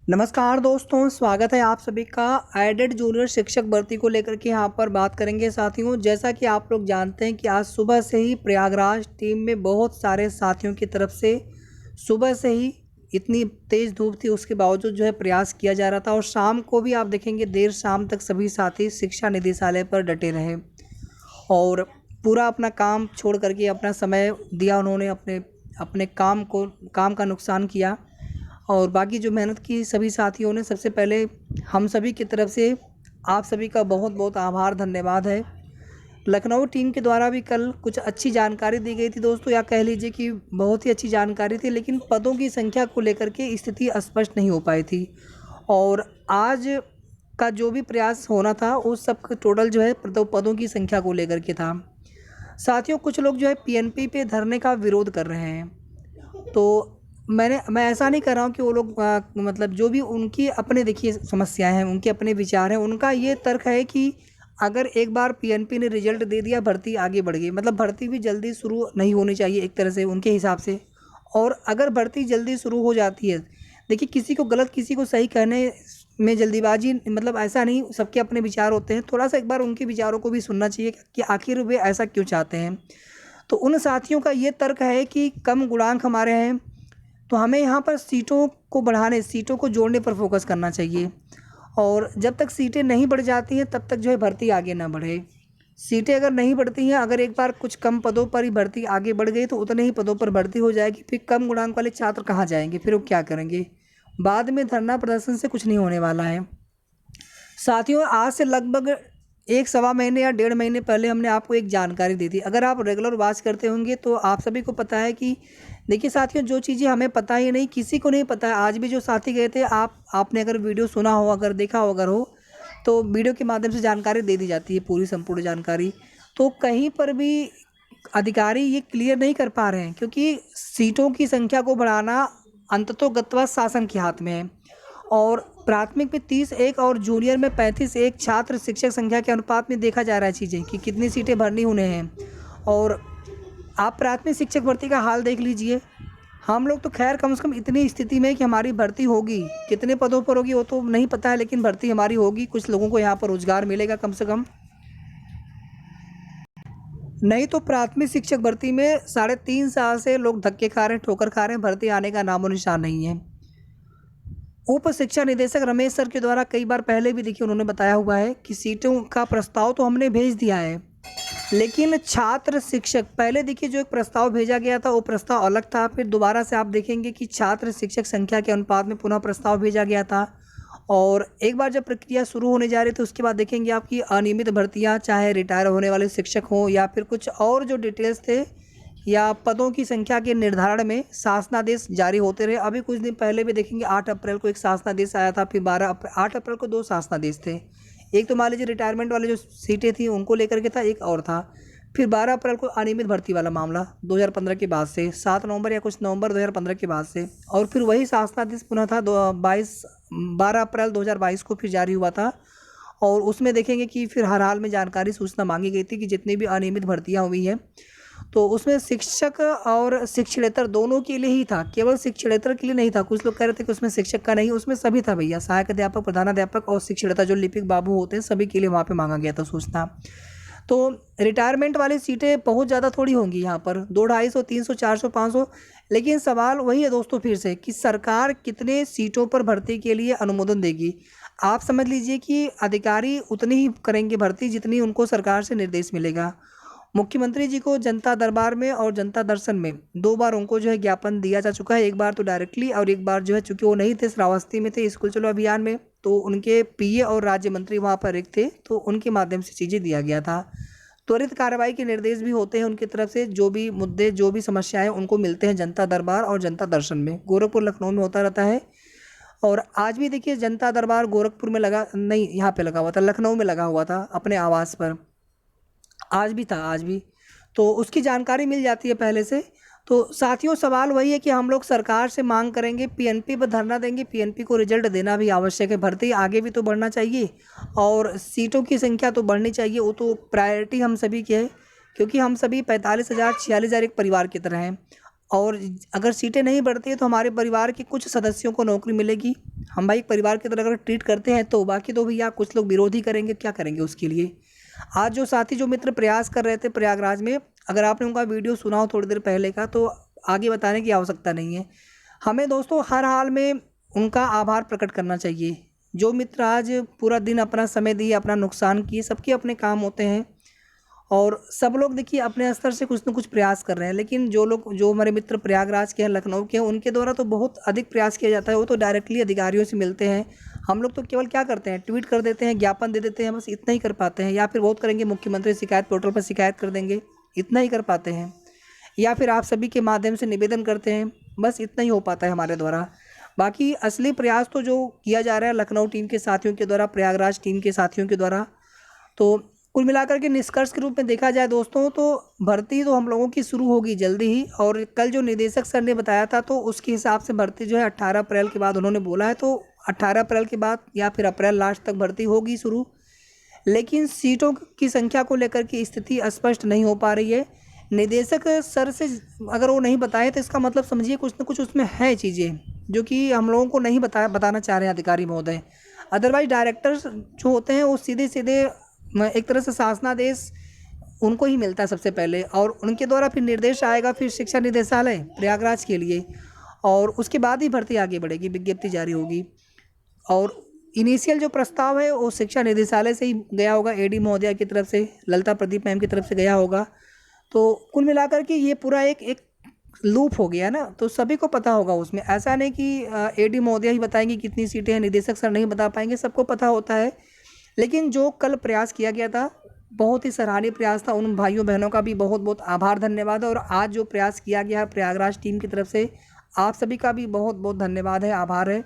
नमस्कार दोस्तों, स्वागत है आप सभी का। एडेड जूनियर शिक्षक भर्ती को लेकर के यहाँ पर बात करेंगे साथियों। जैसा कि आप लोग जानते हैं कि आज सुबह से ही प्रयागराज टीम में बहुत सारे साथियों की तरफ से सुबह से ही इतनी तेज़ धूप थी, उसके बावजूद जो है प्रयास किया जा रहा था और शाम को भी आप देखेंगे देर शाम तक सभी साथी शिक्षा निदेशालय पर डटे रहे और पूरा अपना काम छोड़ करके अपना समय दिया। उन्होंने अपने अपने काम का नुकसान किया और बाकी जो मेहनत की सभी साथियों ने, सबसे पहले हम सभी की तरफ से आप सभी का बहुत बहुत आभार, धन्यवाद है। लखनऊ टीम के द्वारा भी कल कुछ अच्छी जानकारी दी गई थी दोस्तों, या कह लीजिए कि बहुत ही अच्छी जानकारी थी, लेकिन पदों की संख्या को लेकर के स्थिति स्पष्ट नहीं हो पाई थी। और आज का जो भी प्रयास होना था उस सब टोटल जो है पदों की संख्या को लेकर के था। साथियों, कुछ लोग जो है पीएनपी पे धरने का विरोध कर रहे हैं, तो मैं ऐसा नहीं कर रहा हूँ कि वो लोग मतलब जो भी उनकी अपने देखिए समस्याएं हैं, उनके अपने विचार हैं। उनका ये तर्क है कि अगर एक बार पीएनपी ने रिजल्ट दे दिया, भर्ती आगे बढ़ गई, मतलब भर्ती भी जल्दी शुरू नहीं होनी चाहिए एक तरह से उनके हिसाब से। और अगर भर्ती जल्दी शुरू हो जाती है, देखिए किसी को गलत किसी को सही कहने में जल्दीबाजी, मतलब ऐसा नहीं, सबके अपने विचार होते हैं। थोड़ा सा एक बार उनके विचारों को भी सुनना चाहिए कि आखिर वे ऐसा क्यों चाहते हैं। तो उन साथियों का ये तर्क है कि कम गुणांक हमारे हैं, तो हमें यहाँ पर सीटों को बढ़ाने, सीटों को जोड़ने पर फोकस करना चाहिए। और जब तक सीटें नहीं बढ़ जाती हैं तब तक जो है भर्ती आगे ना बढ़े। सीटें अगर नहीं बढ़ती हैं, अगर एक बार कुछ कम पदों पर ही भर्ती आगे बढ़ गई तो उतने ही पदों पर भर्ती हो जाएगी। फिर कम गुणांक वाले छात्र कहाँ जाएंगे, फिर वो क्या करेंगे। बाद में धरना प्रदर्शन से कुछ नहीं होने वाला है। साथियों, आज से लगभग एक सवा महीने या 1.5 महीने पहले हमने आपको एक जानकारी दी थी। अगर आप रेगुलर वॉच करते होंगे तो आप सभी को पता है कि देखिए साथियों, जो चीज़ें हमें पता ही नहीं, किसी को नहीं पता है। आज भी जो साथी गए थे, आपने अगर वीडियो सुना हो, अगर देखा हो, अगर हो तो वीडियो के माध्यम से जानकारी दे दी जाती है, पूरी संपूर्ण जानकारी। तो कहीं पर भी अधिकारी ये क्लियर नहीं कर पा रहे हैं, क्योंकि सीटों की संख्या को बढ़ाना अंततोगत्वा शासन के हाथ में है। और प्राथमिक में 30-1 और जूनियर में 35-1 छात्र शिक्षक संख्या के अनुपात में देखा जा रहा है चीज़ें कि कितनी सीटें भरनी उन्हें हैं। और आप प्राथमिक शिक्षक भर्ती का हाल देख लीजिए। हम लोग तो खैर कम से कम इतनी स्थिति में कि हमारी भर्ती होगी, कितने पदों पर होगी वो तो नहीं पता है, लेकिन भर्ती हमारी होगी, कुछ लोगों को यहाँ पर रोजगार मिलेगा कम से कम। नहीं तो प्राथमिक शिक्षक भर्ती में 3.5 साल से लोग धक्के खा रहे हैं, ठोकर खा रहे हैं, भर्ती आने का नामो निशान नहीं है। उप शिक्षा निदेशक रमेश सर के द्वारा कई बार पहले भी देखिए उन्होंने बताया हुआ है कि सीटों का प्रस्ताव तो हमने भेज दिया है, लेकिन छात्र शिक्षक, पहले देखिए जो एक प्रस्ताव भेजा गया था वो प्रस्ताव अलग था। फिर दोबारा से आप देखेंगे कि छात्र शिक्षक संख्या के अनुपात में पुनः प्रस्ताव भेजा गया था। और एक बार जब प्रक्रिया शुरू होने जा रही थी उसके बाद देखेंगे आपकी अनियमित भर्तियां, चाहे रिटायर होने वाले शिक्षक हों या फिर कुछ और जो डिटेल्स थे या पदों की संख्या के निर्धारण में शासनादेश जारी होते रहे। अभी कुछ दिन पहले भी देखेंगे 8 अप्रैल को एक शासनादेश आया था, फिर 8 अप्रैल को 2 शासनादेश थे। एक तो मान लीजिए रिटायरमेंट वाले जो सीटें थी उनको लेकर के था, एक और था। फिर 12 अप्रैल को अनियमित भर्ती वाला मामला 2015 के बाद से, 7 नवंबर या कुछ नवंबर 2015 के बाद से। और फिर वही शासनादेश पुनः था 12 अप्रैल 2022 को फिर जारी हुआ था। और उसमें देखेंगे कि फिर हर हाल में जानकारी सूचना मांगी गई थी कि जितनी भी अनियमित भर्तियाँ हुई हैं, तो उसमें शिक्षक और शिक्षणेतर दोनों के लिए ही था, केवल शिक्षणेतर के लिए नहीं था। कुछ लोग कह रहे थे कि उसमें शिक्षक का नहीं, उसमें सभी था भैया, सहायक अध्यापक, प्रधानाध्यापक और शिक्षणेतर जो लिपिक बाबू होते हैं, सभी के लिए वहाँ पे मांगा गया था सूचना। तो रिटायरमेंट वाली सीटें बहुत ज़्यादा थोड़ी होंगी यहाँ पर, 200, 250, 300, 400, 500। लेकिन सवाल वही है दोस्तों फिर से कि सरकार कितने सीटों पर भर्ती के लिए अनुमोदन देगी। आप समझ लीजिए कि अधिकारी उतनी ही करेंगे भर्ती जितनी उनको सरकार से निर्देश मिलेगा। मुख्यमंत्री जी को जनता दरबार में और जनता दर्शन में 2 बार उनको जो है ज्ञापन दिया जा चुका है। एक बार तो डायरेक्टली और एक बार जो है, चूँकि वो नहीं थे, श्रावस्ती में थे स्कूल चलो अभियान में, तो उनके पीए और राज्य मंत्री वहाँ पर एक थे, तो उनके माध्यम से चीज़ें दिया गया था। त्वरित कार्रवाई के निर्देश भी होते हैं उनकी तरफ से, जो भी मुद्दे जो भी समस्याएं उनको मिलते हैं जनता दरबार और जनता दर्शन में। गोरखपुर लखनऊ में होता रहता है। और आज भी देखिए जनता दरबार गोरखपुर में लगा नहीं, यहाँ पे लगा हुआ था, लखनऊ में लगा हुआ था अपने आवास पर, आज भी था, आज भी। तो उसकी जानकारी मिल जाती है पहले से। तो साथियों, सवाल वही है कि हम लोग सरकार से मांग करेंगे, पीएनपी पर धरना देंगे, पीएनपी को रिजल्ट देना भी आवश्यक है, भर्ती आगे भी तो बढ़ना चाहिए और सीटों की संख्या तो बढ़नी चाहिए। वो तो प्रायोरिटी हम सभी की है, क्योंकि हम सभी 45,000 46,000 एक परिवार की तरह हैं। और अगर सीटें नहीं बढ़ती है तो हमारे परिवार के कुछ सदस्यों को नौकरी मिलेगी। हम भाई एक परिवार की तरह अगर ट्रीट करते हैं तो बाकी तो भैया कुछ लोग विरोधी करेंगे, क्या करेंगे उसके लिए। आज जो साथी जो मित्र प्रयास कर रहे थे प्रयागराज में, अगर आपने उनका वीडियो सुना हो थोड़ी देर पहले का तो आगे बताने की आवश्यकता नहीं है। हमें दोस्तों हर हाल में उनका आभार प्रकट करना चाहिए। जो मित्र आज पूरा दिन अपना समय दिए, अपना नुकसान किए, सबके अपने काम होते हैं और सब लोग देखिए अपने स्तर से कुछ न कुछ प्रयास कर रहे हैं। लेकिन जो हमारे मित्र प्रयागराज के हैं, लखनऊ के हैं, उनके द्वारा तो बहुत अधिक प्रयास किया जाता है। वो तो डायरेक्टली अधिकारियों से मिलते हैं। हम लोग तो केवल क्या करते हैं, ट्वीट कर देते हैं, ज्ञापन दे देते हैं, बस इतना ही कर पाते हैं। या फिर बहुत करेंगे मुख्यमंत्री शिकायत पोर्टल पर शिकायत कर देंगे, इतना ही कर पाते हैं। या फिर आप सभी के माध्यम से निवेदन करते हैं, बस इतना ही हो पाता है हमारे द्वारा। बाकी असली प्रयास तो जो किया जा रहा है लखनऊ टीम के साथियों के द्वारा, प्रयागराज टीम के साथियों के द्वारा, तो कुल मिलाकर के निष्कर्ष के रूप में देखा जाए दोस्तों तो भर्ती तो हम लोगों की शुरू होगी जल्दी ही। और कल जो निदेशक सर ने बताया था तो उसके हिसाब से भर्ती जो है 18 अप्रैल के बाद उन्होंने बोला है, तो 18 अप्रैल के बाद या फिर अप्रैल लास्ट तक भर्ती होगी शुरू। लेकिन सीटों की संख्या को लेकर की स्थिति स्पष्ट नहीं हो पा रही है। निदेशक सर से अगर वो नहीं बताए तो इसका मतलब समझिए कुछ न कुछ उसमें है चीज़ें जो कि हम लोगों को नहीं बताना चाह रहे हैं अधिकारी महोदय। अदरवाइज डायरेक्टर्स जो होते हैं वो सीधे सीधे एक तरह से शासनादेश उनको ही मिलता है सबसे पहले, और उनके द्वारा फिर निर्देश आएगा फिर शिक्षा निदेशालय प्रयागराज के लिए, और उसके बाद ही भर्ती आगे बढ़ेगी, विज्ञप्ति जारी होगी। और इनिशियल जो प्रस्ताव है वो शिक्षा निदेशालय से ही गया होगा, एडी महोदया की तरफ से, ललिता प्रदीप मैम की तरफ से गया होगा। तो कुल मिलाकर के ये पूरा एक लूप हो गया ना, तो सभी को पता होगा उसमें। ऐसा नहीं कि एडी महोदया ही बताएंगे कितनी सीटें हैं, निदेशक सर नहीं बता पाएंगे, सबको पता होता है। लेकिन जो कल प्रयास किया गया था बहुत ही सराहनीय प्रयास था। उन भाइयों बहनों का भी बहुत बहुत आभार, धन्यवाद। और आज जो प्रयास किया गया है प्रयागराज टीम की तरफ से, आप सभी का भी बहुत बहुत धन्यवाद है, आभार है।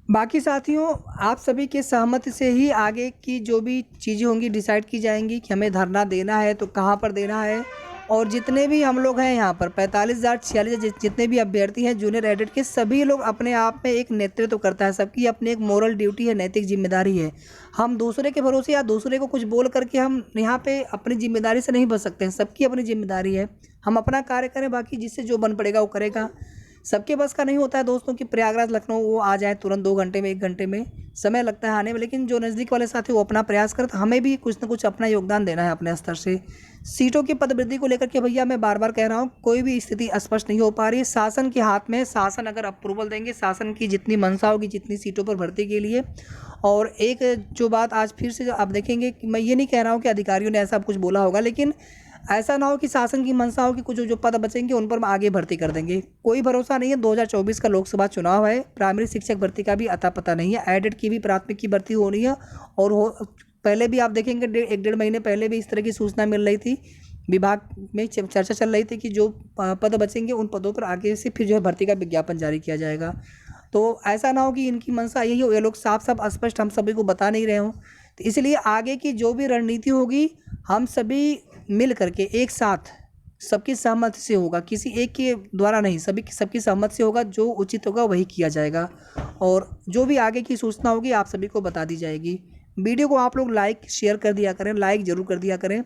बाकी साथियों आप सभी के सहमति से ही आगे की जो भी चीज़ें होंगी डिसाइड की जाएंगी कि हमें धरना देना है तो कहाँ पर देना है। और जितने भी हम लोग हैं यहाँ पर 45,046 जितने भी अभ्यर्थी हैं जूनियर एडेड के, सभी लोग अपने आप में एक नेतृत्व करता है, सबकी अपनी एक मोरल ड्यूटी है, नैतिक जिम्मेदारी है। हम दूसरे के भरोसे या दूसरे को कुछ बोल करके हम यहाँ पे अपनी जिम्मेदारी से नहीं बच सकते हैं। सबकी अपनी जिम्मेदारी है, हम अपना कार्य करें, बाकी जिससे जो बन पड़ेगा वो करेगा। सबके बस का नहीं होता है दोस्तों कि प्रयागराज लखनऊ वो आ जाए तुरंत 2 घंटे में, 1 घंटे में, समय लगता है आने में। लेकिन जो नज़दीक वाले साथी वो अपना प्रयास करते, हमें भी कुछ ना कुछ अपना योगदान देना है अपने स्तर से। सीटों की पदवृद्धि को लेकर के भैया मैं बार बार कह रहा हूँ, कोई भी स्थिति स्पष्ट नहीं हो पा रही है। शासन के हाथ में, शासन अगर अप्रूवल देंगे, शासन की जितनी मंशा होगी जितनी सीटों पर भर्ती के लिए। और एक जो बात आज फिर से आप देखेंगे कि मैं ये नहीं कह रहा हूँ कि अधिकारियों ने ऐसा कुछ बोला होगा, लेकिन ऐसा ना हो कि शासन की मंशा हो कि कुछ जो पद बचेंगे उन पर आगे भर्ती कर देंगे। कोई भरोसा नहीं है, 2024 का लोकसभा चुनाव है, प्राइमरी शिक्षक भर्ती का भी अता पता नहीं है, एडेड की भी प्राथमिक की भर्ती होनी है। और पहले भी आप देखेंगे 1-1.5 महीने पहले भी इस तरह की सूचना मिल रही थी, विभाग में चर्चा चल रही थी कि जो पद बचेंगे उन पदों पर आगे से फिर जो है भर्ती का विज्ञापन जारी किया जाएगा। तो ऐसा ना हो कि इनकी मंशा यही हो, ये लोग साफ साफ स्पष्ट हम सभी को बता नहीं रहे हों। तो इसलिए आगे की जो भी रणनीति होगी हम सभी मिल करके एक साथ सबकी सहमति से होगा, किसी एक के द्वारा नहीं, सबकी सहमति से होगा, जो उचित होगा वही किया जाएगा। और जो भी आगे की सूचना होगी आप सभी को बता दी जाएगी। वीडियो को आप लोग लाइक शेयर कर दिया करें, लाइक ज़रूर कर दिया करें।